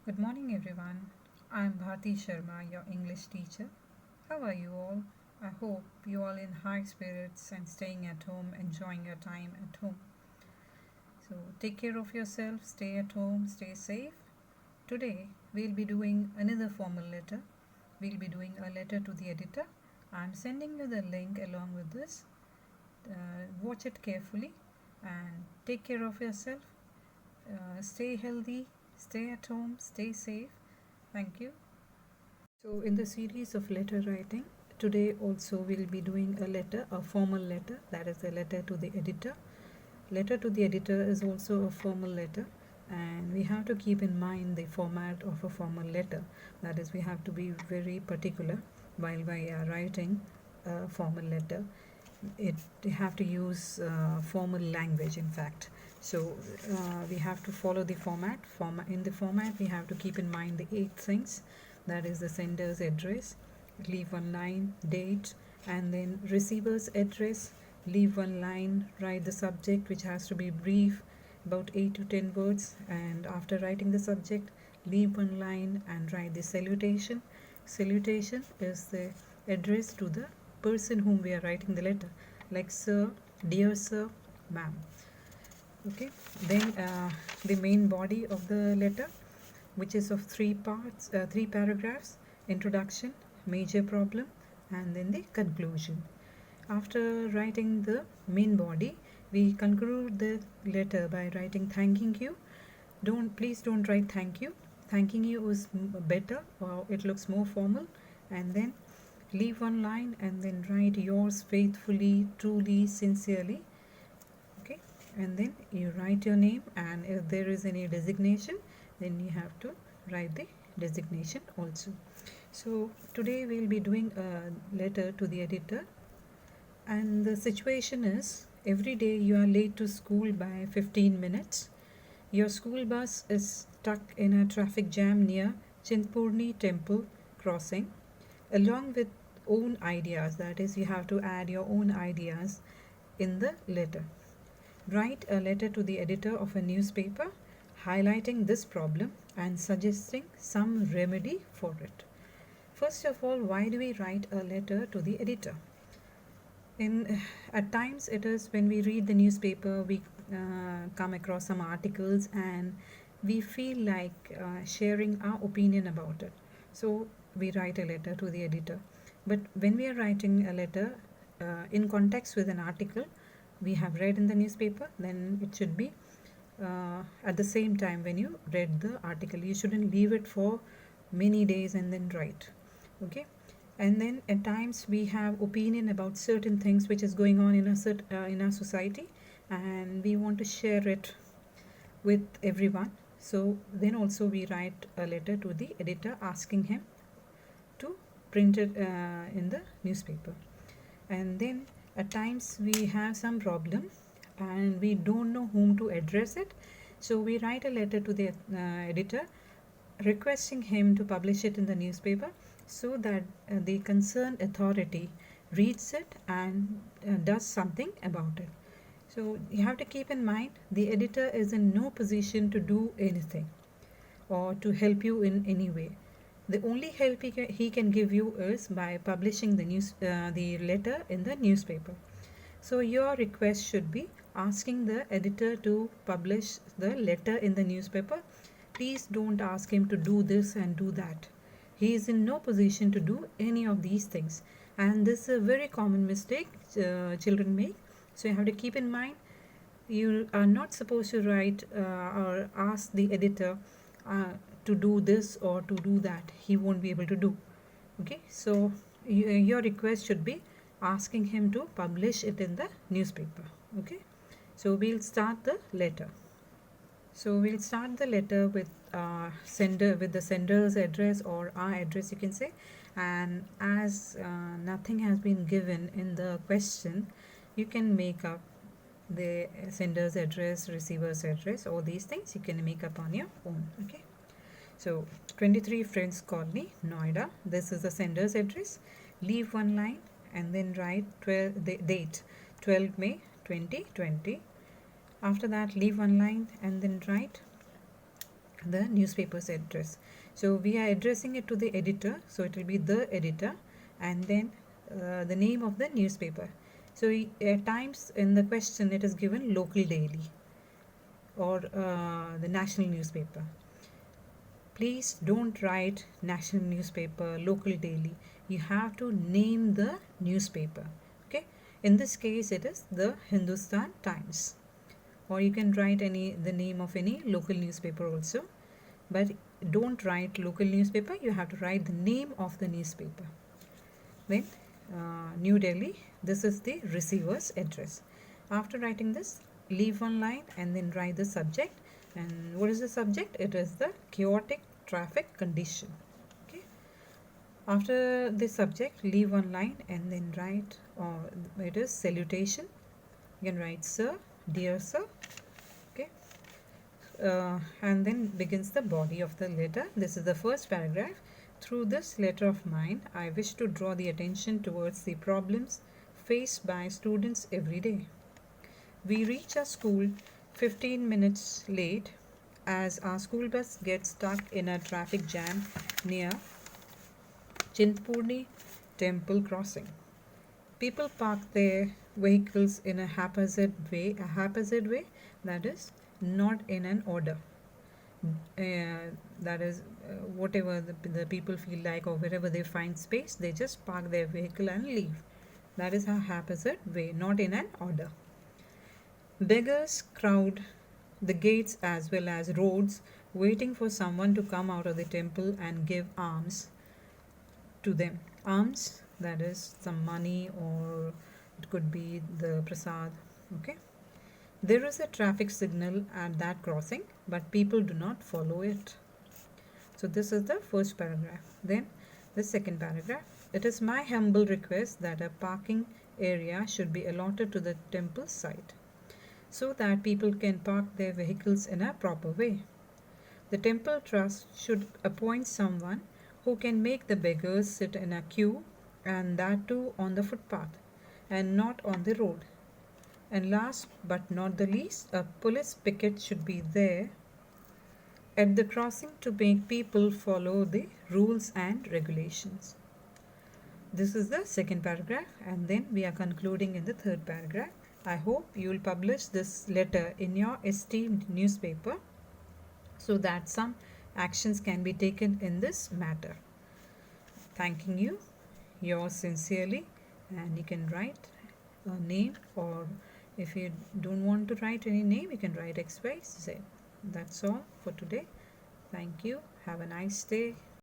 Good morning, everyone. I'm Bharti Sharma, your English teacher. How are you all? I hope you all in high spirits and staying at home, enjoying your time at home. So take care of yourself, stay at home, stay safe. Today we'll be doing another formal letter. We'll be doing a letter to the editor. I'm sending you the link along with this. Watch it carefully and take care of yourself. Stay healthy, stay at home, stay safe. Thank you. So, in the series of letter writing, today also we'll be doing a letter, a formal letter, that is a letter to the editor. Letter to the editor is also a formal letter, and we have to keep in mind the format of a formal letter. That is, we have to be very particular while we are writing a formal letter. It have to use formal language, in fact. So we have to follow the format. In the format, we have to keep in mind the 8 things. That is the sender's address, leave one line, date, and then receiver's address, leave one line, write the subject, which has to be brief, about 8 to 10 words, and after writing the subject, leave one line and write the salutation. Salutation is the address to the person whom we are writing the letter, like sir, dear sir, ma'am. Okay, then the main body of the letter, which is of 3 parts, 3 paragraphs: introduction, major problem, and then the conclusion. After writing the main body, we conclude the letter by writing thanking you. Please don't write thank you. Thanking you is better, or it looks more formal. And then leave one line and then write yours faithfully, truly, sincerely. Okay, and then you write your name, and if there is any designation, then you have to write the designation also. So today we'll be doing a letter to the editor, and the situation is every day you are late to school by 15 minutes. Your school bus is stuck in a traffic jam near Chintpurni Temple crossing, along with own ideas. That is, you have to add your own ideas in the letter. Write a letter to the editor of a newspaper highlighting this problem and suggesting some remedy for it. First of all, why do we write a letter to the editor? At times it is when we read the newspaper, we come across some articles and we feel like sharing our opinion about it. So we write a letter to the editor. But when we are writing a letter in context with an article we have read in the newspaper, then it should be at the same time when you read the article. You shouldn't leave it for many days and then write. Okay, and then at times we have opinion about certain things which is going on in our society, and we want to share it with everyone. So then also we write a letter to the editor asking him to print it in the newspaper. And then at times we have some problem and we don't know whom to address it, so we write a letter to the editor requesting him to publish it in the newspaper so that the concerned authority reads it and does something about it. So you have to keep in mind the editor is in no position to do anything or to help you in any way. The only help he can give you is by publishing the letter in the newspaper. So your request should be asking the editor to publish the letter in the newspaper. Please don't ask him to do this and do that. He is in no position to do any of these things. And this is a very common mistake children make. So you have to keep in mind you are not supposed to write or ask the editor to do this or to do that. He won't be able to do. Okay, so your request should be asking him to publish it in the newspaper. Okay, so we'll start the letter. So we'll start the letter with the sender's address, or our address you can say. And as nothing has been given in the question, you can make up the sender's address, receiver's address, all these things you can make up on your own. Okay, so 23 Friends Colony, Noida. This is the sender's address. Leave one line and then write the date 12 May 2020. After that, leave one line and then write the newspaper's address. So we are addressing it to the editor, so it will be the editor, and then the name of the newspaper. So at times in the question it is given local daily or the national newspaper. Please don't write national newspaper, local daily. You have to name the newspaper. Okay, in this case it is the Hindustan Times, or you can write the name of any local newspaper also, but don't write local newspaper, you have to write the name of the newspaper. Then New Delhi, this is the receiver's address. After writing this, leave one line and then write the subject. And what is the subject? It is the chaotic traffic condition. Okay. After the subject, leave one line and then write it is salutation. You can write sir, dear sir. Okay. And then begins the body of the letter. This is the first paragraph. Through this letter of mine, I wish to draw the attention towards the problems faced by students every day. We reach our school 15 minutes late as our school bus gets stuck in a traffic jam near Chintpurni Temple crossing. People park their vehicles in a haphazard way, that is not in an order. That is whatever the people feel like, or wherever they find space, they just park their vehicle and leave. That is a haphazard way, not in an order. Beggars crowd the gates as well as roads, waiting for someone to come out of the temple and give alms to them. Alms, that is some money, or it could be the prasad. Okay. There is a traffic signal at that crossing, but people do not follow it. So this is the first paragraph. Then the second paragraph. It is my humble request that a parking area should be allotted to the temple site, so that people can park their vehicles in a proper way. The temple trust should appoint someone who can make the beggars sit in a queue, and that too on the footpath and not on the road. And last but not the least, a police picket should be there at the crossing to make people follow the rules and regulations. This is the second paragraph, and then we are concluding in the third paragraph. I hope you will publish this letter in your esteemed newspaper so that some actions can be taken in this matter. Thanking you, yours sincerely, and you can write a name, or if you don't want to write any name, you can write XYZ. That's all for today. Thank you. Have a nice day.